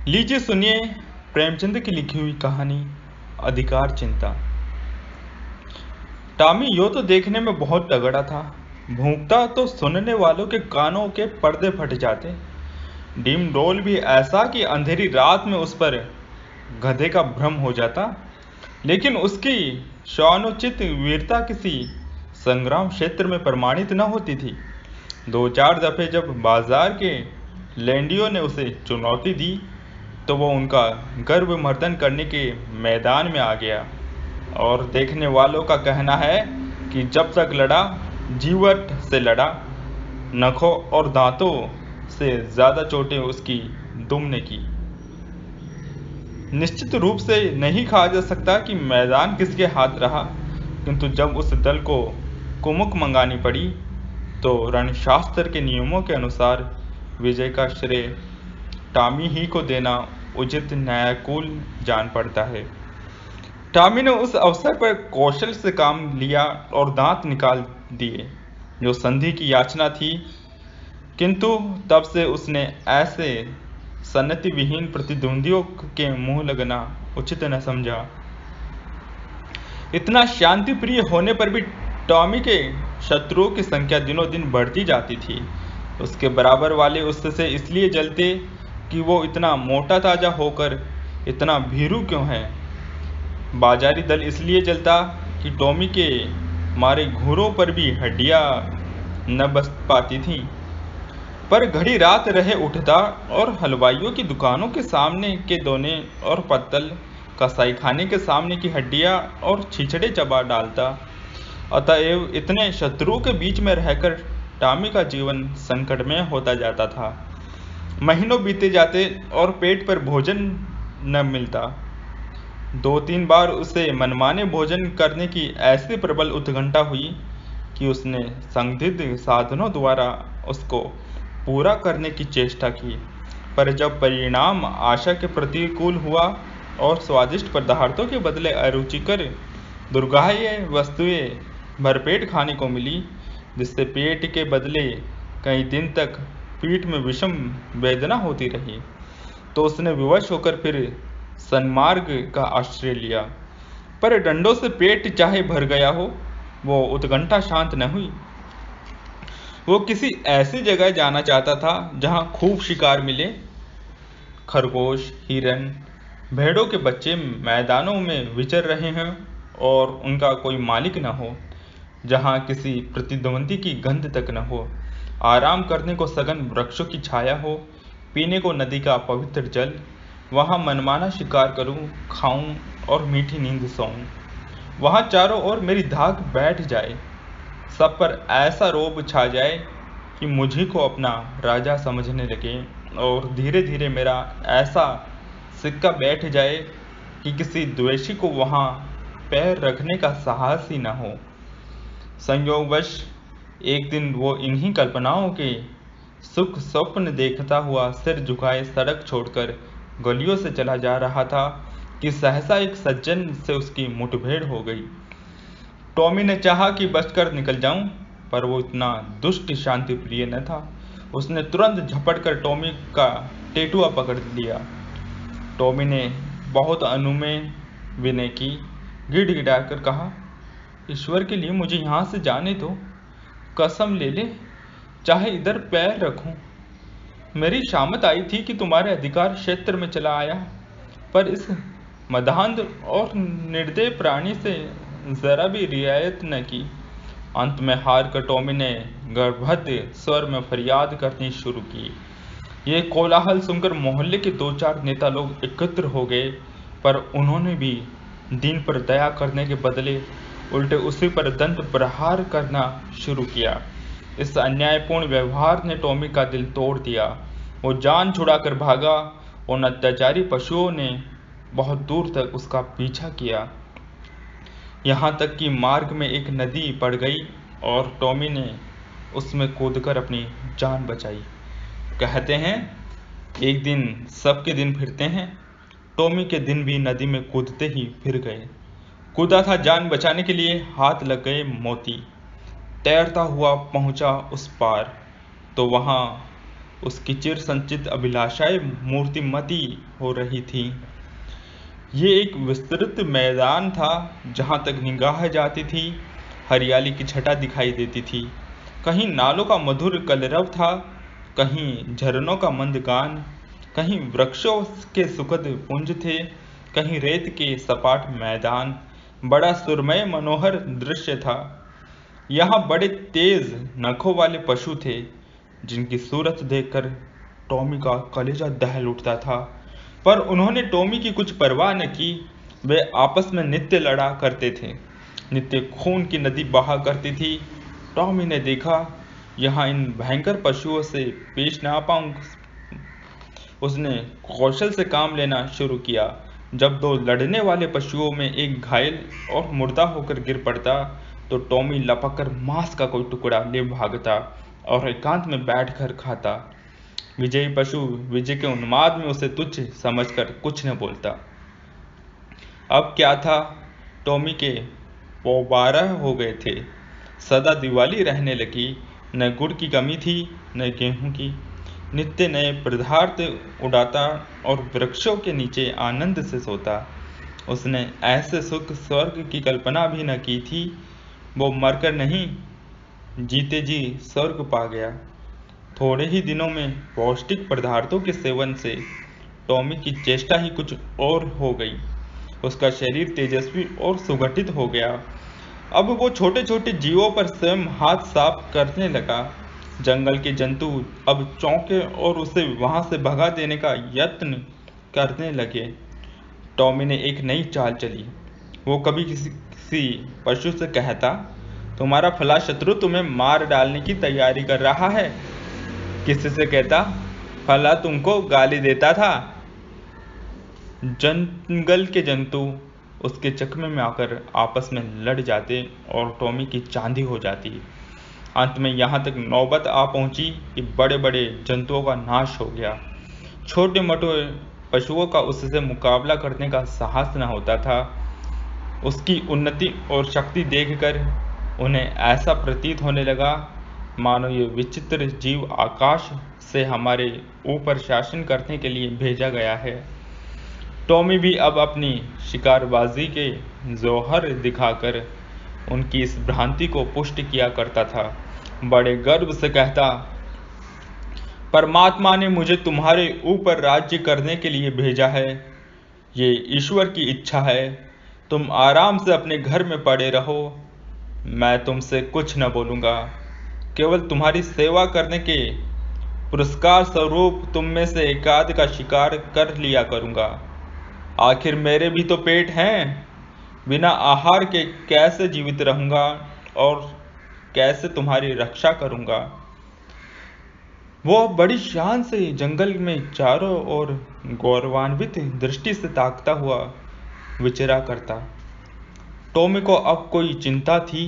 लीजिए सुनिए प्रेमचंद की लिखी हुई कहानी अधिकार चिंता। टॉमी यो तो देखने में बहुत तगड़ा था। भूखता तो सुनने वालों के कानों के पर्दे फट जाते। डिम डोल भी ऐसा कि अंधेरी रात में उस पर गधे का भ्रम हो जाता। लेकिन उसकी शानोचित वीरता किसी संग्राम क्षेत्र में प्रमाणित न होती थी। दो चार दफे जब बाजार के लैंडियों ने उसे चुनौती दी तो वो उनका गर्वमर्दन करने के मैदान में आ गया। और देखने वालों का कहना है कि जब तक लड़ा, जीवट से लड़ा, नखों और दांतों से ज्यादा चोटें उसकी दुम ने की। निश्चित रूप से नहीं कहा जा सकता कि मैदान किसके हाथ रहा, किंतु जब उस दल को कुमुक मंगानी पड़ी तो रणशास्त्र के नियमों के अनुसार विजय का श्रेय टॉमी ही को देना उचित न्यायकुल जान पड़ता है। टॉमी ने उस अवसर पर कौशल से काम लिया और दांत निकाल दिए, जो संधि की याचना थी, किंतु तब से उसने ऐसे सन्नति विहीन प्रतिद्वंदियों के मुंह लगना उचित न समझा। इतना शांति प्रिय होने पर भी टॉमी के शत्रुओं की संख्या दिनों दिन बढ़ती जाती थी। उसके बराबर वाले उससे इसलिए जलते कि वो इतना मोटा ताजा होकर इतना भीरू क्यों है। बाजारी दल इसलिए जलता कि टॉमी के मारे घुरों पर भी हड्डियां न बस पाती थीं। पर घड़ी रात रहे उठता और हलवाइयों की दुकानों के सामने के दोने और पत्तल, कसाई खाने के सामने की हड्डियां और छिछड़े चबा डालता। अतएव इतने शत्रुओं के बीच में रहकर टॉमी का जीवन संकटमय होता जाता था। महीनों बीते जाते और पेट पर भोजन न मिलता। दो तीन बार उसे मनमाने भोजन करने की ऐसी प्रबल उत्कंठा हुई कि उसने संदिग्ध साधनों द्वारा उसको पूरा करने की चेष्टा की। पर जब परिणाम आशा के प्रतिकूल हुआ और स्वादिष्ट पदार्थों के बदले अरुचिकर दुर्गाह्य वस्तुएं भरपेट खाने को मिली, जिससे पेट के बदले कई दिन तक पीठ में विषम वेदना होती रही, तो उसने विवश होकर फिर सन्मार्ग का आश्रय लिया। पर डंडों से पेट चाहे भर गया हो, वो उत्कंठा शांत न हुई। वो किसी ऐसी जगह जाना चाहता था जहां खूब शिकार मिले। खरगोश, हिरन, भेड़ों के बच्चे मैदानों में विचर रहे हैं और उनका कोई मालिक न हो, जहां किसी प्रतिद्वंदी की गंध तक न हो, आराम करने को सघन वृक्षों की छाया हो, पीने को नदी का पवित्र जल। वहां मनमाना शिकार करूं, खाऊं और मीठी नींद सोऊं। वहां चारों ओर मेरी धाक बैठ जाए, सब पर ऐसा रोब छा जाए कि मुझी को अपना राजा समझने लगे, और धीरे धीरे मेरा ऐसा सिक्का बैठ जाए कि किसी द्वेषी को वहां पैर रखने का साहस ही न हो। संयोगवश एक दिन वो इन्हीं कल्पनाओं के सुख स्वप्न देखता हुआ सिर झुकाए सड़क छोड़कर गलियों से चला जा रहा था कि सहसा एक सज्जन से उसकी मुठभेड़ हो गई। टॉमी ने चाहा कि बचकर निकल जाऊं, पर वो इतना दुष्ट शांति प्रिय न था। उसने तुरंत झपट कर टॉमी का टेटुआ पकड़ लिया। टॉमी ने बहुत अनुनय विनय की, गिड़गिड़ाकर कहा, ईश्वर के लिए मुझे यहाँ से जाने दो, कसम ले ले, चाहे इधर पैर रखूं। मेरी शामत आई थी कि तुम्हारे अधिकार क्षेत्र में चला आया, पर इस मदान्ध और निर्दय प्राणी से जरा भी रियायत न की। अंत में हार कर टॉमी ने गर्भवत स्वर में फरियाद करनी शुरू की। ये कोलाहल सुनकर मोहल्ले के दो चार नेता लोग एकत्र हो गए, पर उन्होंने भी दीन पर दया करने के बदले उल्टे उसी पर दंत प्रहार करना शुरू किया। इस अन्यायपूर्ण व्यवहार ने टॉमी का दिल तोड़ दिया। वो जान छुड़ाकर भागा। उन अत्याचारी पशुओं ने बहुत दूर तक उसका पीछा किया, यहाँ तक कि मार्ग में एक नदी पड़ गई और टॉमी ने उसमें कूदकर अपनी जान बचाई। कहते हैं एक दिन सबके दिन फिरते हैं। टॉमी के दिन भी नदी में कूदते ही फिर गए। कूदा था जान बचाने के लिए, हाथ लग गए मोती। तैरता हुआ पहुंचा उस पार तो वहां उसकी चिर संचित अभिलाषाएं मूर्तिमती हो रही थीं। ये एक विस्तृत मैदान था, जहां तक निगाह जाती थी हरियाली की छटा दिखाई देती थी। कहीं नालों का मधुर कलरव था, कहीं झरनों का मंद गान, कहीं वृक्षों के सुखद पुंज थे, कहीं रेत के सपाट मैदान। बड़ा सुरमय मनोहर दृश्य था। यहाँ बड़े तेज नखों वाले पशु थे, जिनकी सूरत देखकर टॉमी का कलेजा दहल उठता था। पर उन्होंने टॉमी की कुछ परवाह न की। वे आपस में नित्य लड़ा करते थे, नित्य खून की नदी बहा करती थी। टॉमी ने देखा, यहाँ इन भयंकर पशुओं से पेश न आ पाऊंगा। उसने कौशल से काम लेना शुरू किया। जब दो लड़ने वाले पशुओं में एक घायल और मुर्दा होकर गिर पड़ता, तो टॉमी लपक कर मांस का कोई टुकड़ा ले भागता और एकांत में बैठकर खाता। विजयी पशु विजय के उन्माद में उसे तुच्छ समझकर कुछ न बोलता। अब क्या था, टॉमी के 12 हो गए थे। सदा दिवाली रहने लगी। न गुड़ की कमी थी, न गेहूं की। नित्य नए पदार्थ उड़ाता और वृक्षों के नीचे आनंद से सोता। उसने ऐसे सुख स्वर्ग की कल्पना भी न की थी। वो मरकर नहीं, जीते जी स्वर्ग पा गया। थोड़े ही दिनों में पौष्टिक पदार्थों के सेवन से टॉमी की चेष्टा ही कुछ और हो गई। उसका शरीर तेजस्वी और सुगठित हो गया। अब वो छोटे छोटे जीवों पर स्वयं हाथ साफ करने लगा। जंगल के जंतु अब चौंके और उसे वहां से भगा देने का यत्न करने लगे। टॉमी ने एक नई चाल चली। वो कभी किसी पशु से कहता, तुम्हारा फला शत्रु तुम्हें मार डालने की तैयारी कर रहा है। किसी से कहता, फला तुमको गाली देता था। जंगल के जंतु उसके चकमे में आकर आपस में लड़ जाते और टॉमी की चांदी हो जाती। अंत में यहाँ तक नौबत आ पहुंची कि बड़े बड़े जंतुओं का नाश हो गया। छोटे मोटे पशुओं का उससे मुकाबला करने का साहस न होता था। उसकी उन्नति और शक्ति देखकर उन्हें ऐसा प्रतीत होने लगा मानो ये विचित्र जीव आकाश से हमारे ऊपर शासन करने के लिए भेजा गया है। टॉमी भी अब अपनी शिकारबाजी के जौहर दिखाकर उनकी इस भ्रांति को पुष्ट किया करता था। बड़े गर्व से कहता, परमात्मा ने मुझे तुम्हारे ऊपर राज्य करने के लिए भेजा है। ये ईश्वर की इच्छा है। तुम आराम से अपने घर में पड़े रहो। मैं तुमसे कुछ न बोलूँगा। केवल तुम्हारी सेवा करने के पुरस्कार स्वरूप तुम में से एकाध का शिकार कर लिया करूँगा। आखिर मेरे भी तो पेट हैं। बिना आहार के कैसे जीवित रहूँगा और कैसे तुम्हारी रक्षा करूँगा। वो बड़ी शान से जंगल में चारों ओर गौरवान्वित दृष्टि से ताकता हुआ विचरा करता। टॉमी को अब कोई चिंता थी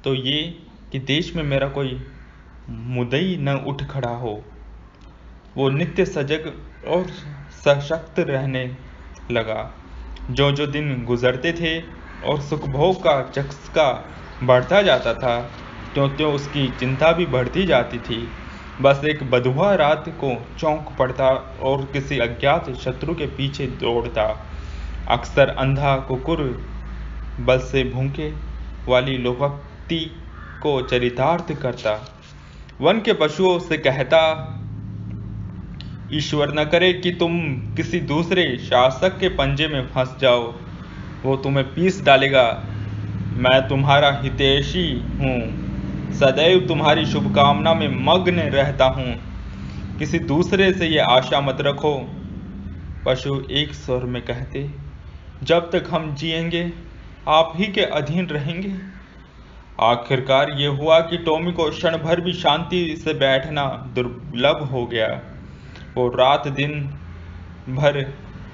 तो ये कि देश में मेरा कोई मुद्दई न उठ खड़ा हो। वो नित्य सजग और सशक्त रहने लगा। जो जो दिन गुजरते थे और सुखभोग का चस्का बढ़ता जाता था, त्यों त्यों उसकी चिंता भी बढ़ती जाती थी। बस एक बदुआ रात को चौंक पड़ता और किसी अज्ञात शत्रु के पीछे दौड़ता। अक्सर अंधा कुकुर बल से भूखे वाली लोभक्ति को चरितार्थ करता। वन के पशुओं से कहता, ईश्वर न करे कि तुम किसी दूसरे शासक के पंजे में फंस जाओ। वो तुम्हें पीस डालेगा। मैं तुम्हारा हितैषी हूँ, सदैव तुम्हारी शुभकामना में मग्न रहता हूँ। किसी दूसरे से ये आशा मत रखो। पशु एक स्वर में कहते, जब तक हम जिएंगे आप ही के अधीन रहेंगे। आखिरकार ये हुआ कि टॉमी को क्षण भर भी शांति से बैठना दुर्लभ हो गया। वो रात दिन भर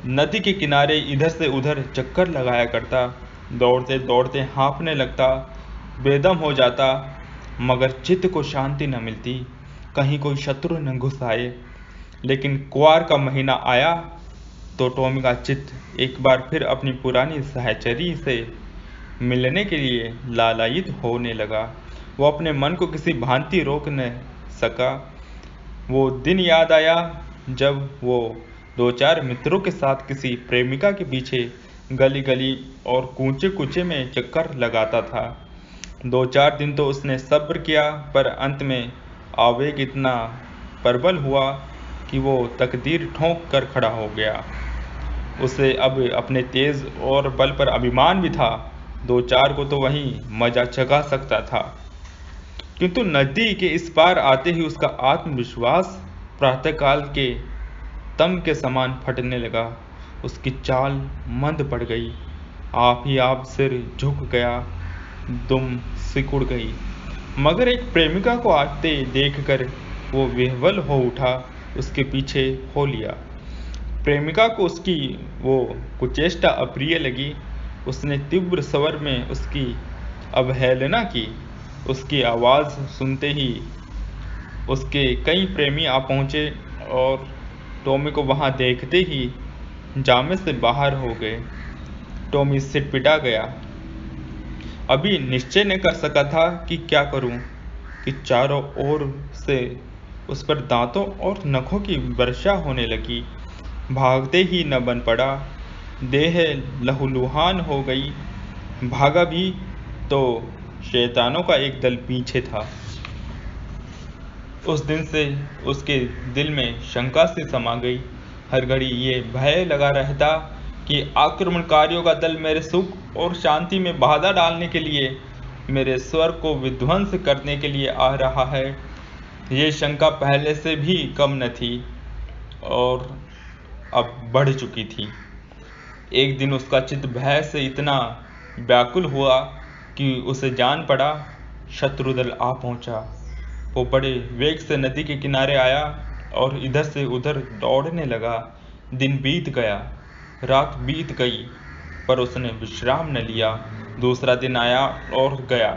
नदी के किनारे इधर से उधर चक्कर लगाया करता। दौड़ते दौड़ते हाँफने लगता, बेदम हो जाता, मगर चित्त को शांति न मिलती। कहीं कोई शत्रु न घुस आए। लेकिन कुआर का महीना आया तो टॉमी का चित्त एक बार फिर अपनी पुरानी सहचरी से मिलने के लिए लालायित होने लगा। वो अपने मन को किसी भांति रोक न सका। वो दिन याद आया जब वो 2-4 मित्रों के साथ किसी प्रेमिका के पीछे गली गली और कूचे कूचे में चक्कर लगाता था। 2-4 दिन तो उसने सब्र किया, पर अंत में आवेग इतना प्रबल हुआ कि वो तकदीर ठोंक कर खड़ा हो गया। उसे अब अपने तेज और बल पर अभिमान भी था। 2-4 को तो वहीं मजा चखा सकता था, किंतु नदी के इस पार आते ही उसका आत्मविश्वास प्रातःकाल के तम के समान फटने लगा। उसकी चाल मंद पड़ गई, आप ही आप सिर झुक गया, दुम सिकुड़ गई। मगर एक प्रेमिका को आते देखकर वो विह्वल हो उठा, उसके पीछे हो लिया। प्रेमिका को उसकी वो कुचेष्टा अप्रिय लगी। उसने तीव्र स्वर में उसकी अवहेलना की। उसकी आवाज़ सुनते ही उसके कई प्रेमी आ पहुँचे और टॉमी को वहाँ देखते ही जामे से बाहर हो गए। टॉमी सिटपिटा गया। अभी निश्चय न कर सका था कि क्या करूं, कि चारों ओर से उस पर दांतों और नखों की वर्षा होने लगी। भागते ही न बन पड़ा, देह लहूलुहान हो गई। भागा भी तो शैतानों का एक दल पीछे था। उस दिन से उसके दिल में शंका सी समा गई। हर घड़ी ये भय लगा रहता कि आक्रमणकारियों का दल मेरे सुख और शांति में बाधा डालने के लिए, मेरे स्वर को विध्वंस करने के लिए आ रहा है। ये शंका पहले से भी कम न थी और अब बढ़ चुकी थी। एक दिन उसका चित्त भय से इतना व्याकुल हुआ कि उसे जान पड़ा शत्रुदल आ पहुंचा। वो बड़े वेग से नदी के किनारे आया और इधर से उधर दौड़ने लगा। दिन बीत गया, रात बीत गई, पर उसने विश्राम न लिया। दूसरा दिन आया और गया,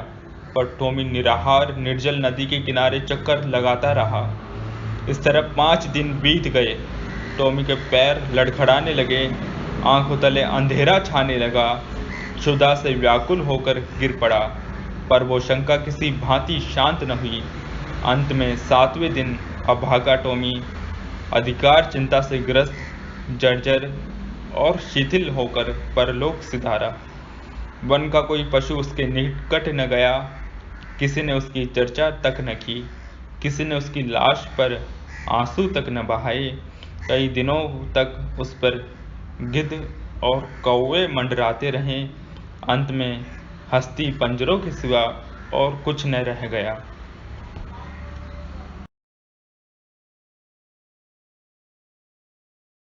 पर टॉमी निराहार निर्जल नदी के किनारे चक्कर लगाता रहा। इस तरह 5 दिन बीत गए। टॉमी के पैर लड़खड़ाने लगे, आंखों तले अंधेरा छाने लगा। क्षुधा से व्याकुल होकर गिर पड़ा, पर वो शंका किसी भांति शांत न हुई। अंत में 7वें दिन अभागा टॉमी अधिकार चिंता से ग्रस्त, जर्जर और शिथिल होकर परलोक सिधारा। वन का कोई पशु उसके निकट न गया, किसी ने उसकी चर्चा तक न की, किसी ने उसकी लाश पर आंसू तक न बहाए। कई दिनों तक उस पर गिद्ध और कौवे मंडराते रहे। अंत में हस्ती पंजरों के सिवा और कुछ न रह गया।